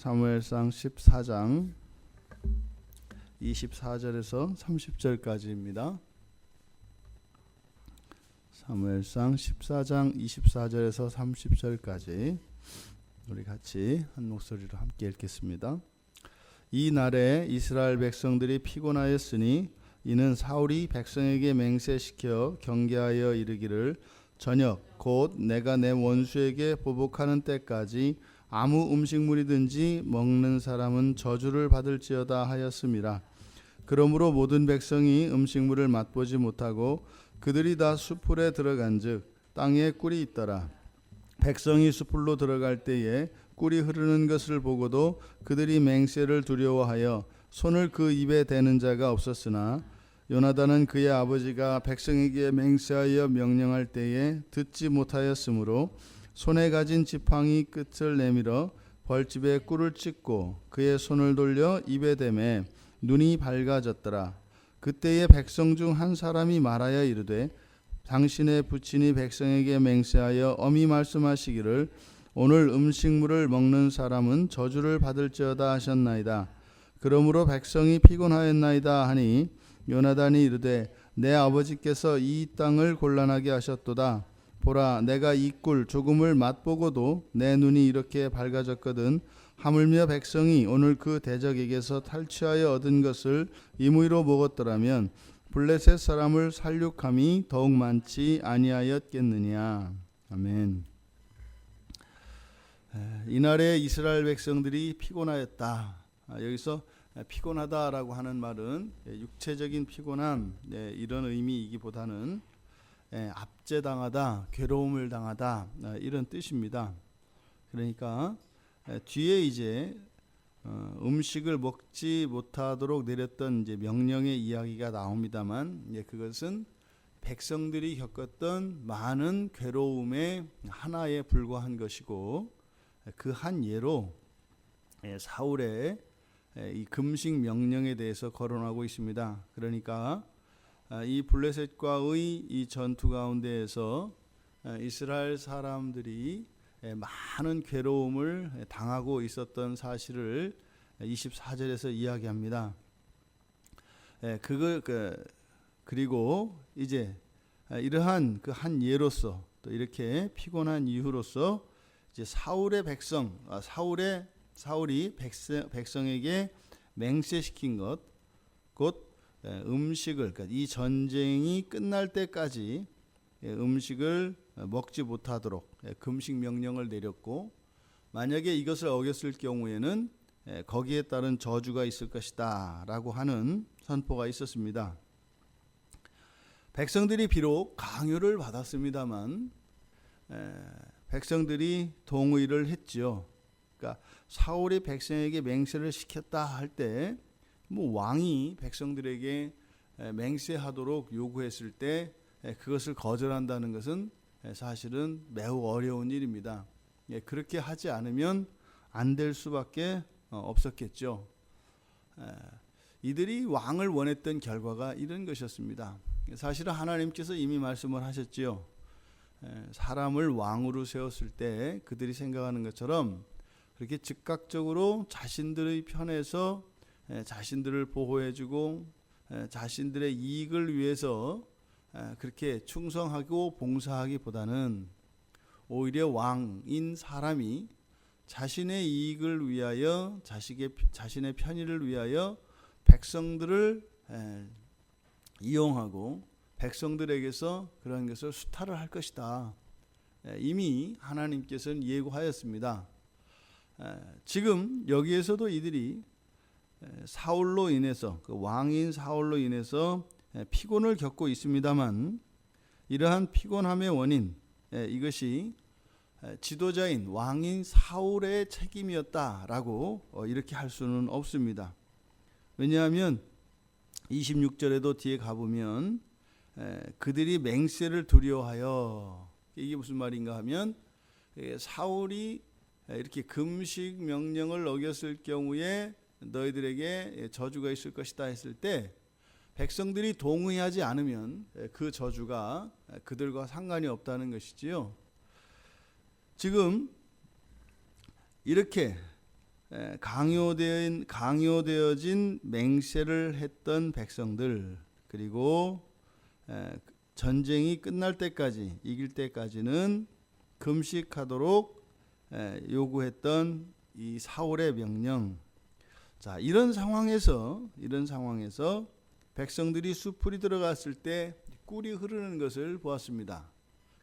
사무엘상 14장 24절에서 30절까지입니다. 사무엘상 14장 24절에서 30절까지 우리 같이 한 목소리로 함께 읽겠습니다. 이 날에 이스라엘 백성들이 피곤하였으니 이는 사울이 백성에게 맹세시켜 경계하여 이르기를 저녁 곧 내가 내 원수에게 보복하는 때까지 아무 음식물이든지 먹는 사람은 저주를 받을지어다 하였음이라. 그러므로 모든 백성이 음식물을 맛보지 못하고 그들이 다 숲풀에 들어간즉 땅에 꿀이 있더라. 백성이 숲풀로 들어갈 때에 꿀이 흐르는 것을 보고도 그들이 맹세를 두려워하여 손을 그 입에 대는 자가 없었으나 요나단은 그의 아버지가 백성에게 맹세하여 명령할 때에 듣지 못하였으므로 손에 가진 지팡이 끝을 내밀어 벌집에 꿀을 찍고 그의 손을 돌려 입에 대매 눈이 밝아졌더라. 그때에 백성 중 한 사람이 말하여 이르되 당신의 부친이 백성에게 맹세하여 엄히 말씀하시기를 오늘 음식물을 먹는 사람은 저주를 받을지어다 하셨나이다. 그러므로 백성이 피곤하였나이다 하니 요나단이 이르되 내 아버지께서 이 땅을 곤란하게 하셨도다. 보라 내가 이 꿀 조금을 맛보고도 내 눈이 이렇게 밝아졌거든. 하물며 백성이 오늘 그 대적에게서 탈취하여 얻은 것을 임의로 먹었더라면 블레셋 사람을 살육함이 더욱 많지 아니하였겠느냐. 아멘. 이날에 이스라엘 백성들이 피곤하였다. 여기서 피곤하다라고 하는 말은 육체적인 피곤함 이런 의미이기보다는 압제당하다, 괴로움을 당하다 이런 뜻입니다. 그러니까 뒤에 이제 음식을 먹지 못하도록 내렸던 이제 명령의 이야기가 나옵니다만 그것은 백성들이 겪었던 많은 괴로움의 하나에 불과한 것이고 그 한 예로 사울의 이 금식 명령에 대해서 거론하고 있습니다. 그러니까 이 블레셋과의 이 전투 가운데에서 이스라엘 사람들이 많은 괴로움을 당하고 있었던 사실을 24절에서 이야기합니다. 그리고 이제 이러한 그 한 예로서 또 이렇게 피곤한 이유로서 이제 사울이 백성에게 맹세시킨 것, 곧 음식을, 그러니까 이 전쟁이 끝날 때까지 음식을 먹지 못하도록 금식 명령을 내렸고, 만약에 이것을 어겼을 경우에는 거기에 따른 저주가 있을 것이다 라고 하는 선포가 있었습니다. 백성들이 비록 강요를 받았습니다만 백성들이 동의를 했지요. 그러니까 사울이 백성에게 맹세를 시켰다 할 때 왕이 백성들에게 맹세하도록 요구했을 때 그것을 거절한다는 것은 사실은 매우 어려운 일입니다. 그렇게 하지 않으면 안 될 수밖에 없었겠죠. 이들이 왕을 원했던 결과가 이런 것이었습니다. 사실은 하나님께서 이미 말씀을 하셨지요. 사람을 왕으로 세웠을 때 그들이 생각하는 것처럼 그렇게 즉각적으로 자신들의 편에서 자신들을 보호해주고 자신들의 이익을 위해서 그렇게 충성하고 봉사하기보다는 오히려 왕인 사람이 자신의 이익을 위하여 자신의 편의를 위하여 백성들을 이용하고 백성들에게서 그런 것을 수탈을 할 것이다. 이미 하나님께서는 예고하였습니다. 지금 여기에서도 이들이 사울로 인해서 그 왕인 사울로 인해서 피곤을 겪고 있습니다만 이러한 피곤함의 원인 이것이 지도자인 왕인 사울의 책임이었다라고 이렇게 할 수는 없습니다. 왜냐하면 26절에도 뒤에 가보면 그들이 맹세를 두려워하여, 이게 무슨 말인가 하면 사울이 이렇게 금식 명령을 어겼을 경우에 너희들에게 저주가 있을 것이다 했을 때 백성들이 동의하지 않으면 그 저주가 그들과 상관이 없다는 것이지요. 지금 이렇게 강요되어진 맹세를 했던 백성들, 그리고 전쟁이 끝날 때까지, 이길 때까지는 금식하도록 요구했던 이 사울의 명령. 자, 이런 상황에서 백성들이 수풀이 들어갔을 때 꿀이 흐르는 것을 보았습니다.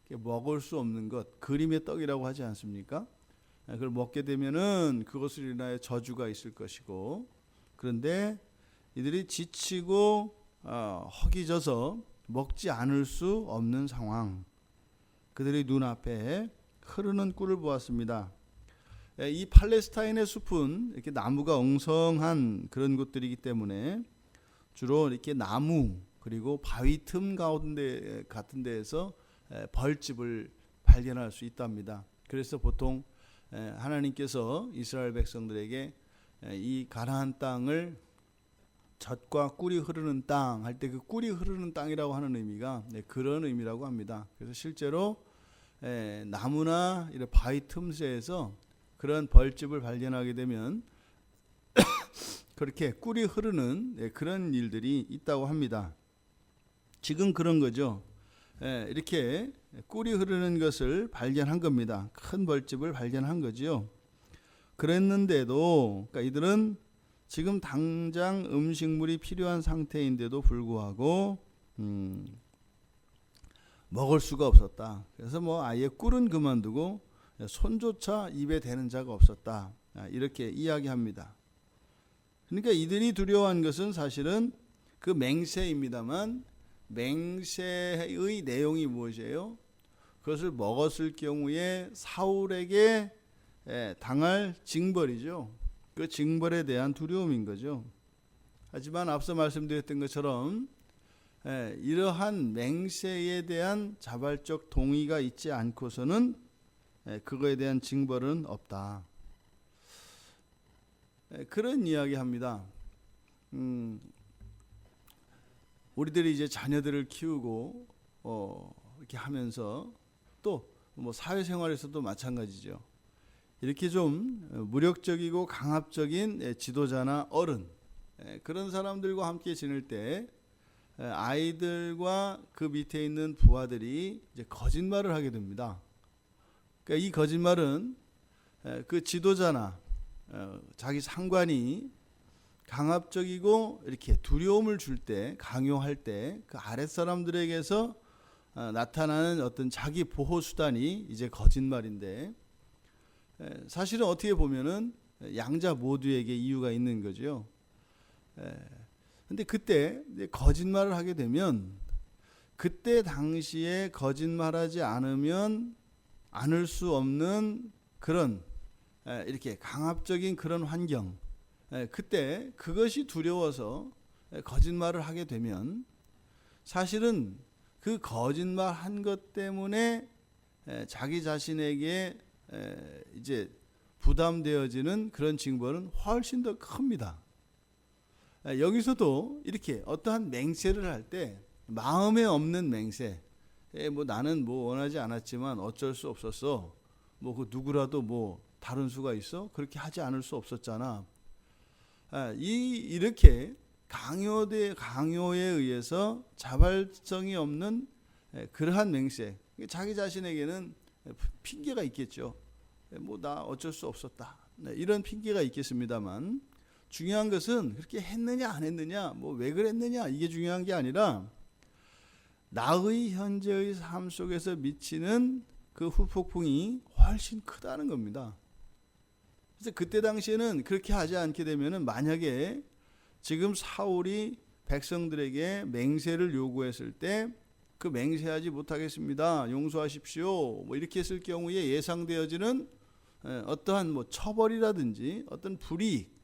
먹을 수 없는 것, 그림의 떡이라고 하지 않습니까? 그걸 먹게 되면은 그것을 인하여 저주가 있을 것이고, 그런데 이들이 지치고 허기져서 먹지 않을 수 없는 상황, 그들의 눈앞에 흐르는 꿀을 보았습니다. 이 팔레스타인의 숲은 이렇게 나무가 엉성한 그런 곳들이기 때문에 주로 이렇게 나무 그리고 바위 틈 가운데 같은 데에서 벌집을 발견할 수 있답니다. 그래서 보통 하나님께서 이스라엘 백성들에게 이 가나안 땅을 젖과 꿀이 흐르는 땅 할 때 그 꿀이 흐르는 땅이라고 하는 의미가 그런 의미라고 합니다. 그래서 실제로 나무나 이런 바위 틈새에서 그런 벌집을 발견하게 되면 그렇게 꿀이 흐르는 그런 일들이 있다고 합니다. 지금 그런 거죠. 이렇게 꿀이 흐르는 것을 발견한 겁니다. 큰 벌집을 발견한 거지요. 그랬는데도 그러니까 이들은 지금 당장 음식물이 필요한 상태인데도 불구하고 먹을 수가 없었다. 그래서 뭐 아예 꿀은 그만두고 손조차 입에 대는 자가 없었다. 이렇게 이야기합니다. 그러니까 이들이 두려워한 것은 사실은 그 맹세입니다만, 맹세의 내용이 무엇이에요? 그것을 먹었을 경우에 사울에게 당할 징벌이죠. 그 징벌에 대한 두려움인 거죠. 하지만 앞서 말씀드렸던 것처럼 이러한 맹세에 대한 자발적 동의가 있지 않고서는 그거에 대한 징벌은 없다. 그런 이야기합니다. 우리들이 이제 자녀들을 키우고 이렇게 하면서 또 뭐 사회생활에서도 마찬가지죠. 이렇게 좀 무력적이고 강압적인 지도자나 어른, 그런 사람들과 함께 지낼 때 아이들과 그 밑에 있는 부하들이 이제 거짓말을 하게 됩니다. 그러니까 이 거짓말은 그 지도자나 자기 상관이 강압적이고 이렇게 두려움을 줄 때, 강요할 때 그 아랫사람들에게서 나타나는 어떤 자기 보호 수단이 이제 거짓말인데, 사실은 어떻게 보면은 양자 모두에게 이유가 있는 거죠. 근데 그때 이제 거짓말을 하게 되면 그때 당시에 거짓말하지 않으면 않을 수 없는 그런 이렇게 강압적인 그런 환경, 그때 그것이 두려워서 거짓말을 하게 되면 사실은 그 거짓말 한 것 때문에 자기 자신에게 이제 부담되어지는 그런 징벌은 훨씬 더 큽니다. 여기서도 이렇게 어떠한 맹세를 할 때 마음에 없는 맹세, 뭐 나는 뭐 원하지 않았지만 어쩔 수 없었어, 뭐 그 누구라도 뭐 다른 수가 있어? 그렇게 하지 않을 수 없었잖아. 이렇게 강요에 의해서 자발성이 없는 그러한 맹세, 자기 자신에게는 핑계가 있겠죠. 뭐 나 어쩔 수 없었다, 이런 핑계가 있겠습니다만, 중요한 것은 그렇게 했느냐 안 했느냐, 뭐 왜 그랬느냐, 이게 중요한 게 아니라 나의 현재의 삶 속에서 미치는 그 후폭풍이 훨씬 크다는 겁니다. 그래서 그때 당시에는 그렇게 하지 않게 되면은, 만약에 지금 사울이 백성들에게 맹세를 요구했을 때 그 맹세하지 못하겠습니다, 용서하십시오, 뭐 이렇게 했을 경우에 예상되어지는 어떠한 뭐 처벌이라든지 어떤 불이익,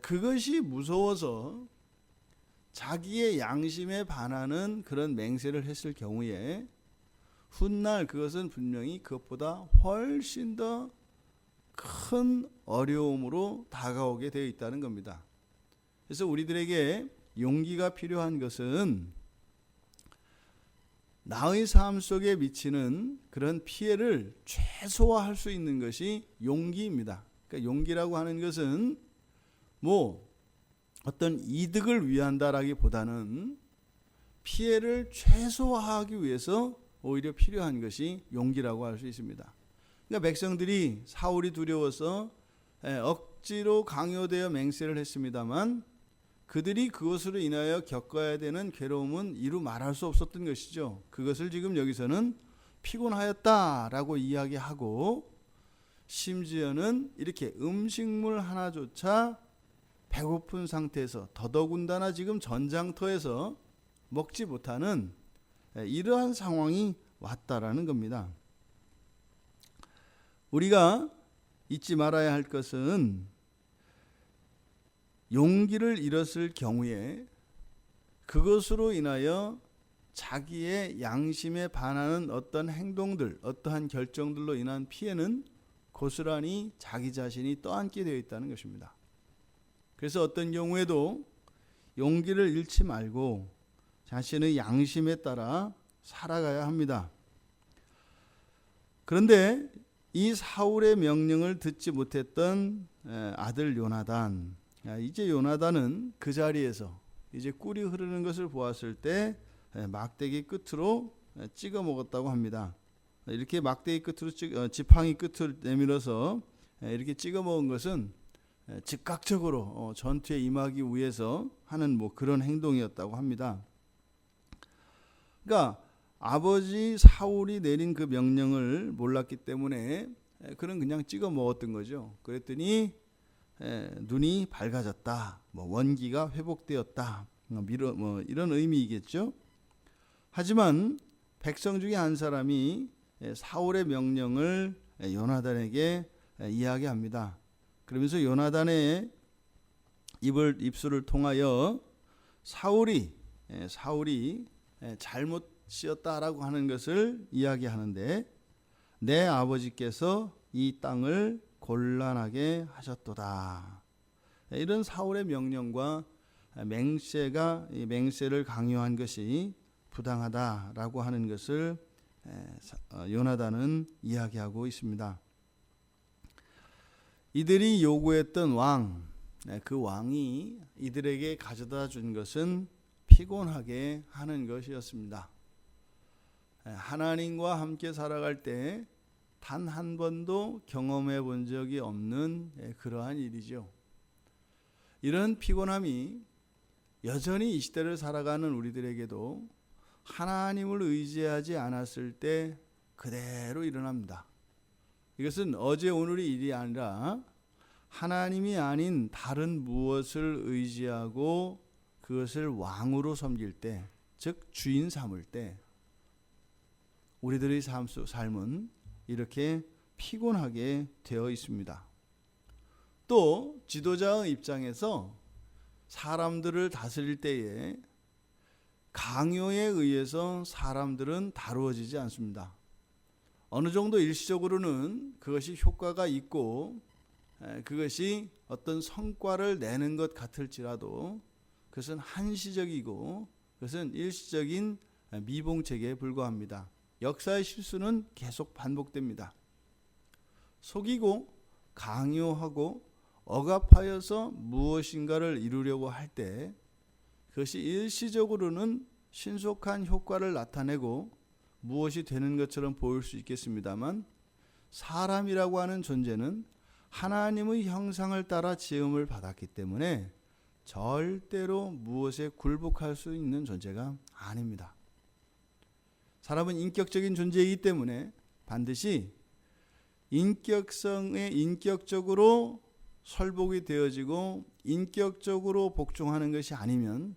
그것이 무서워서 자기의 양심에 반하는 그런 맹세를 했을 경우에 훗날 그것은 분명히 그것보다 훨씬 더 큰 어려움으로 다가오게 되어 있다는 겁니다. 그래서 우리들에게 용기가 필요한 것은 나의 삶 속에 미치는 그런 피해를 최소화할 수 있는 것이 용기입니다. 그러니까 용기라고 하는 것은 뭐 어떤 이득을 위한다라기보다는 피해를 최소화하기 위해서 오히려 필요한 것이 용기라고 할 수 있습니다. 그러니까 백성들이 사울이 두려워서 억지로 강요되어 맹세를 했습니다만 그들이 그것으로 인하여 겪어야 되는 괴로움은 이루 말할 수 없었던 것이죠. 그것을 지금 여기서는 피곤하였다라고 이야기하고 심지어는 이렇게 음식물 하나조차 배고픈 상태에서 더더군다나 지금 전장터에서 먹지 못하는 이러한 상황이 왔다라는 겁니다. 우리가 잊지 말아야 할 것은 용기를 잃었을 경우에 그것으로 인하여 자기의 양심에 반하는 어떤 행동들, 어떠한 결정들로 인한 피해는 고스란히 자기 자신이 떠안게 되어 있다는 것입니다. 그래서 어떤 경우에도 용기를 잃지 말고 자신의 양심에 따라 살아가야 합니다. 그런데 이 사울의 명령을 듣지 못했던 아들 요나단, 이제 요나단은 그 자리에서 이제 꿀이 흐르는 것을 보았을 때 막대기 끝으로 찍어 먹었다고 합니다. 이렇게 막대기 끝으로 지팡이 끝을 내밀어서 이렇게 찍어 먹은 것은 즉각적으로 전투에 임하기 위해서 하는 뭐 그런 행동이었다고 합니다. 그러니까 아버지 사울이 내린 그 명령을 몰랐기 때문에 그는 그냥 찍어 먹었던 거죠. 그랬더니 눈이 밝아졌다, 뭐 원기가 회복되었다, 뭐 이런 의미이겠죠. 하지만 백성 중에 한 사람이 사울의 명령을 요나단에게 이야기합니다. 그러면서 요나단의 입술을 통하여 사울이 잘못이었다라고 하는 것을 이야기하는데, 내 아버지께서 이 땅을 곤란하게 하셨도다. 이런 사울의 명령과 맹세를 강요한 것이 부당하다라고 하는 것을 요나단은 이야기하고 있습니다. 이들이 요구했던 왕, 그 왕이 이들에게 가져다 준 것은 피곤하게 하는 것이었습니다. 하나님과 함께 살아갈 때 단 한 번도 경험해 본 적이 없는 그러한 일이죠. 이런 피곤함이 여전히 이 시대를 살아가는 우리들에게도 하나님을 의지하지 않았을 때 그대로 일어납니다. 이것은 어제 오늘의 일이 아니라 하나님이 아닌 다른 무엇을 의지하고 그것을 왕으로 섬길 때, 즉 주인 삼을 때 우리들의 삶은 이렇게 피곤하게 되어 있습니다. 또 지도자의 입장에서 사람들을 다스릴 때에 강요에 의해서 사람들은 다루어지지 않습니다. 어느 정도 일시적으로는 그것이 효과가 있고 그것이 어떤 성과를 내는 것 같을지라도 그것은 한시적이고 그것은 일시적인 미봉책에 불과합니다. 역사의 실수는 계속 반복됩니다. 속이고 강요하고 억압하여서 무엇인가를 이루려고 할 때 그것이 일시적으로는 신속한 효과를 나타내고 무엇이 되는 것처럼 보일 수 있겠습니다만, 사람이라고 하는 존재는 하나님의 형상을 따라 지음을 받았기 때문에 절대로 무엇에 굴복할 수 있는 존재가 아닙니다. 사람은 인격적인 존재이기 때문에 반드시 인격적으로 설복이 되어지고 인격적으로 복종하는 것이 아니면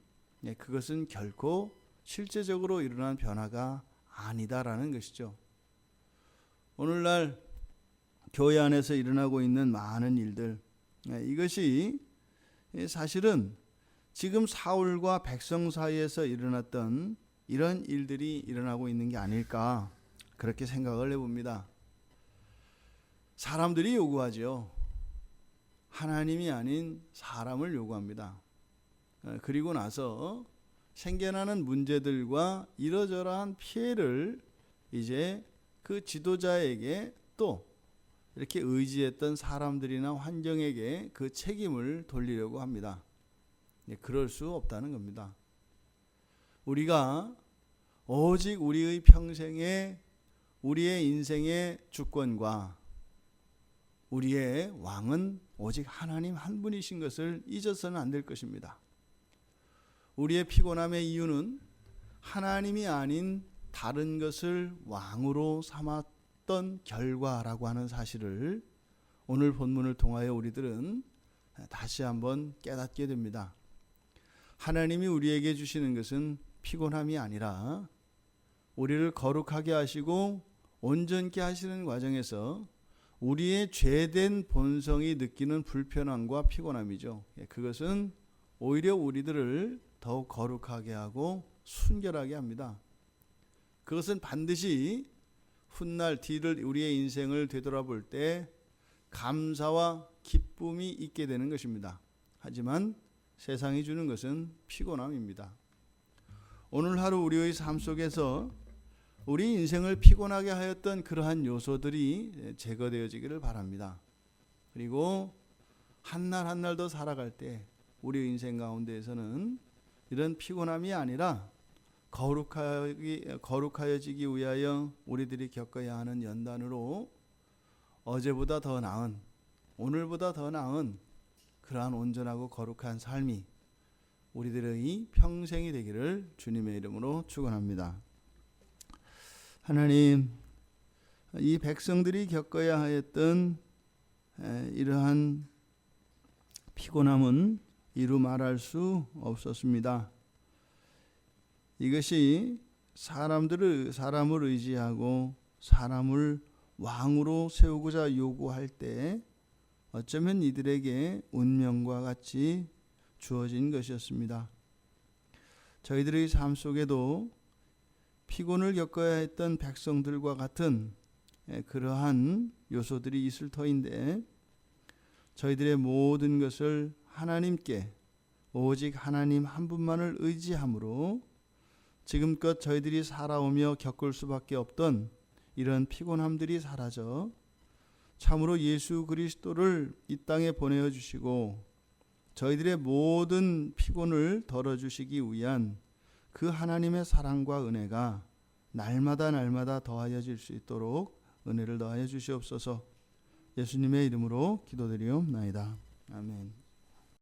그것은 결코 실제적으로 일어난 변화가 아니다라는 것이죠. 오늘날 교회 안에서 일어나고 있는 많은 일들, 이것이 사실은 지금 사울과 백성 사이에서 일어났던 이런 일들이 일어나고 있는 게 아닐까, 그렇게 생각을 해봅니다. 사람들이 요구하죠. 하나님이 아닌 사람을 요구합니다. 그리고 나서 생겨나는 문제들과 이러저러한 피해를 이제 그 지도자에게 또 이렇게 의지했던 사람들이나 환경에게 그 책임을 돌리려고 합니다. 그럴 수 없다는 겁니다. 우리가 오직 우리의 평생에 우리의 인생의 주권과 우리의 왕은 오직 하나님 한 분이신 것을 잊어서는 안 될 것입니다. 우리의 피곤함의 이유는 하나님이 아닌 다른 것을 왕으로 삼았던 결과라고 하는 사실을 오늘 본문을 통하여 우리들은 다시 한번 깨닫게 됩니다. 하나님이 우리에게 주시는 것은 피곤함이 아니라 우리를 거룩하게 하시고 온전케 하시는 과정에서 우리의 죄된 본성이 느끼는 불편함과 피곤함이죠. 그것은 오히려 우리들을 더욱 거룩하게 하고 순결하게 합니다. 그것은 반드시 훗날 뒤를 우리의 인생을 되돌아볼 때 감사와 기쁨이 있게 되는 것입니다. 하지만 세상이 주는 것은 피곤함입니다. 오늘 하루 우리의 삶 속에서 우리 인생을 피곤하게 하였던 그러한 요소들이 제거되어지기를 바랍니다. 그리고 한 날 한 날 더 살아갈 때 우리 인생 가운데에서는 이런 피곤함이 아니라 거룩하여지기 위하여 우리들이 겪어야 하는 연단으로 어제보다 더 나은, 오늘보다 더 나은 그러한 온전하고 거룩한 삶이 우리들의 평생이 되기를 주님의 이름으로 축원합니다. 하나님, 이 백성들이 겪어야 하였던 이러한 피곤함은 이루 말할 수 없었습니다. 이것이 사람을 의지하고 사람을 왕으로 세우고자 요구할 때 어쩌면 이들에게 운명과 같이 주어진 것이었습니다. 저희들의 삶 속에도 피곤을 겪어야 했던 백성들과 같은 그러한 요소들이 있을 터인데 저희들의 모든 것을 하나님께 오직 하나님 한 분만을 의지함으로 지금껏 저희들이 살아오며 겪을 수밖에 없던 이런 피곤함들이 사라져 참으로 예수 그리스도를 이 땅에 보내어 주시고 저희들의 모든 피곤을 덜어주시기 위한 그 하나님의 사랑과 은혜가 날마다 더하여질 수 있도록 은혜를 더하여 주시옵소서. 예수님의 이름으로 기도드리옵나이다. 아멘.